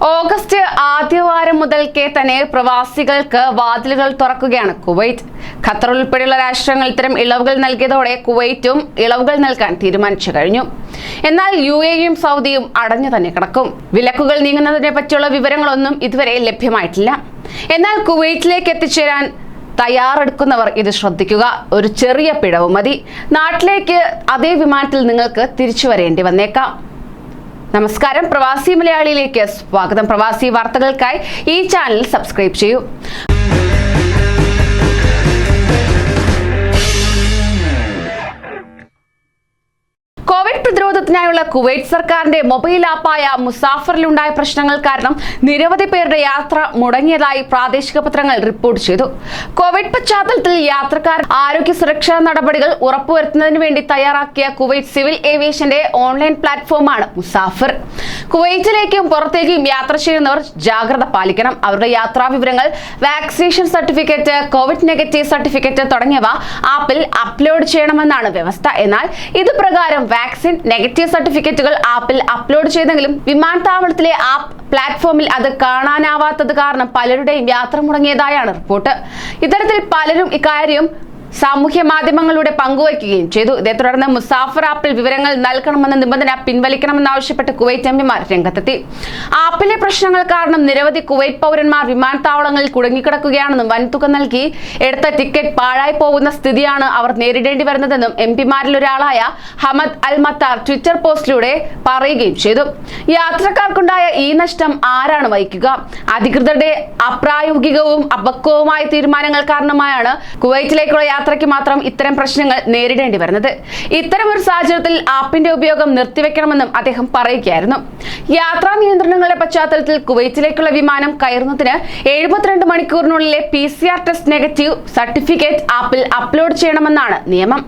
August ആദ്യവാരം മുതൽക്കേ തന്നെ പ്രവാസികൾക്ക് വാതിലുകൾ തുറക്കുകയാണ് കുവൈറ്റ്. ഖത്തർ ഉൾപ്പെടെയുള്ള രാഷ്ട്രങ്ങൾ ഇത്തരം ഇളവുകൾ നൽകിയതോടെ കുവൈറ്റും ഇളവുകൾ നൽകാൻ തീരുമാനിച്ചു കഴിഞ്ഞു. എന്നാൽ UAEയും സൗദിയും അടഞ്ഞു തന്നെ കിടക്കും. വിലക്കുകൾ നീങ്ങുന്നതിനെ പറ്റിയുള്ള വിവരങ്ങളൊന്നും ഇതുവരെ ലഭ്യമായിട്ടില്ല. എന്നാൽ കുവൈറ്റിലേക്ക് എത്തിച്ചേരാൻ തയ്യാറെടുക്കുന്നവർ ഇത് ശ്രദ്ധിക്കുക. ഒരു ചെറിയ പിഴവ് മതി, നാട്ടിലേക്ക് അതേ വിമാനത്തിൽ നിങ്ങൾക്ക് തിരിച്ചു വരേണ്ടി വന്നേക്കാം. നമസ്കാരം, പ്രവാസി മലയാളിയിലേക്ക് സ്വാഗതം. പ്രവാസി വാർത്തകൾക്കായി ഈ ചാനൽ സബ്സ്ക്രൈബ് ചെയ്യൂ. കോവിഡ് പ്രതിരോധത്തിനായുള്ള കുവൈറ്റ് സർക്കാരിന്റെ മൊബൈൽ ആപ്പായ മുസാഫറിലുണ്ടായ പ്രശ്നങ്ങൾ കാരണം നിരവധി പേരുടെ യാത്ര മുടങ്ങിയതായി പ്രാദേശിക പത്രങ്ങൾ റിപ്പോർട്ട് ചെയ്തു. കോവിഡ് പശ്ചാത്തലത്തിൽ യാത്രക്കാർ ആരോഗ്യ സുരക്ഷാ നടപടികൾ ഉറപ്പുവരുത്തുന്നതിന് വേണ്ടി തയ്യാറാക്കിയ കുവൈറ്റ് സിവിൽ ഏവിയേഷന്റെ ഓൺലൈൻ പ്ലാറ്റ്ഫോമാണ് മുസാഫർ. കുവൈറ്റിലേക്കും പുറത്തേക്കും യാത്ര ചെയ്യുന്നവർ ജാഗ്രത പാലിക്കണം. അവരുടെ യാത്രാ വിവരങ്ങൾ, vaccination certificate, Covid negative certificate തുടങ്ങിയവ ആപ്പിൽ അപ്ലോഡ് ചെയ്യണമെന്നാണ് വ്യവസ്ഥ. എന്നാൽ ഇത് പ്രകാരം വാക്സിൻ നെഗറ്റീവ് സർട്ടിഫിക്കറ്റുകൾ ആപ്പിൽ അപ്ലോഡ് ചെയ്തെങ്കിലും വിമാനത്താവളത്തിലെ ആപ്പ് പ്ലാറ്റ്ഫോമിൽ അത് കാണാനാവാത്തത് കാരണം പലരുടെയും യാത്ര മുടങ്ങിയതായാണ് റിപ്പോർട്ട്. ഇത്തരത്തിൽ പലരും ഇക്കാര്യം സാമൂഹ്യ മാധ്യമങ്ങളിലൂടെ പങ്കുവയ്ക്കുകയും ചെയ്തു. ഇതേ തുടർന്ന് മുസാഫർ ആപ്പിൽ വിവരങ്ങൾ നൽകണമെന്ന നിബന്ധന പിൻവലിക്കണമെന്നാവശ്യപ്പെട്ട് കുവൈറ്റ് എംപിമാർ രംഗത്തെത്തി. ആപ്പിലെ പ്രശ്നങ്ങൾ കാരണം നിരവധി കുവൈറ്റ് പൗരന്മാർ വിമാനത്താവളങ്ങളിൽ കുടുങ്ങിക്കിടക്കുകയാണെന്നും വൻതുക നൽകി എടുത്ത ടിക്കറ്റ് പാഴായി പോകുന്ന സ്ഥിതിയാണ് അവർ നേരിടേണ്ടി വരുന്നതെന്നും എംപിമാരിൽ ഒരാളായ ഹമദ് അൽ മത്താർ ട്വിറ്റർ പോസ്റ്റിലൂടെ പറയുകയും ചെയ്തു. യാത്രക്കാർക്കുണ്ടായ ഈ നഷ്ടം ആരാണ് വഹിക്കുക? അധികൃതരുടെ അപ്രായോഗികവും അപക്വവുമായ തീരുമാനങ്ങൾ കാരണമായാണ് കുവൈറ്റിലേക്കുള്ള യാത്രയ്ക്ക് മാത്രം ഇത്തരം പ്രശ്നങ്ങൾ നേരിടേണ്ടി വരുന്നത്. ഇത്തരം ഒരു സാഹചര്യത്തിൽ ആപ്പിന്റെ ഉപയോഗം നിർത്തിവെക്കണമെന്നും അദ്ദേഹം പറയുകയായിരുന്നു. യാത്രാ നിയന്ത്രണങ്ങളുടെ പശ്ചാത്തലത്തിൽ കുവൈറ്റിലേക്കുള്ള വിമാനം കയറുന്നതിന് 72 മണിക്കൂറിനുള്ളിലെ PCR ടെസ്റ്റ് നെഗറ്റീവ് സർട്ടിഫിക്കറ്റ് ആപ്പിൽ അപ്ലോഡ് ചെയ്യണമെന്നാണ് നിയമം.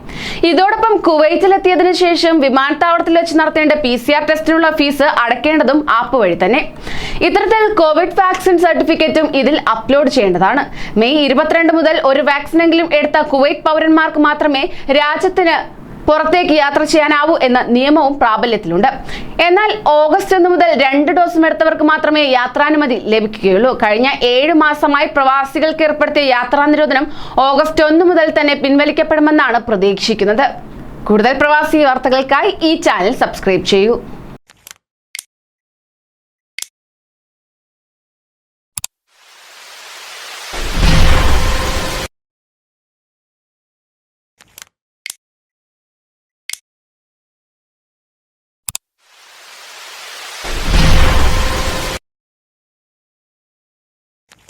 ഇതോടൊപ്പം കുവൈറ്റിലെത്തിയതിനു ശേഷം വിമാനത്താവളത്തിൽ വെച്ച് നടത്തേണ്ട PCR ടെസ്റ്റിനുള്ള ഫീസ് അടയ്ക്കേണ്ടതും ആപ്പ് വഴി തന്നെ. ഇത്തരത്തിൽ കോവിഡ് വാക്സിൻ സർട്ടിഫിക്കറ്റും ഇതിൽ അപ്ലോഡ് ചെയ്യേണ്ടതാണ്. മെയ് 22 മുതൽ ഒരു വാക്സിനെങ്കിലും എടുത്ത കുവൈറ്റ് പൗരന്മാർക്ക് മാത്രമേ രാജ്യത്തിന് പുറത്തേക്ക് യാത്ര ചെയ്യാനാവൂ എന്ന നിയമവും പ്രാബല്യത്തിലുണ്ട്. എന്നാൽ ഓഗസ്റ്റ് 1 മുതൽ 2 ഡോസും എടുത്തവർക്ക് മാത്രമേ യാത്രാനുമതി ലഭിക്കുകയുള്ളൂ. കഴിഞ്ഞ 7 മാസമായി പ്രവാസികൾക്ക് ഏർപ്പെടുത്തിയ യാത്രാ നിരോധനം ഓഗസ്റ്റ് 1 മുതൽ തന്നെ പിൻവലിക്കപ്പെടുമെന്നാണ് പ്രതീക്ഷിക്കുന്നത്. കൂടുതൽ പ്രവാസി വാർത്തകൾക്കായി ഈ ചാനൽ സബ്സ്ക്രൈബ് ചെയ്യൂ.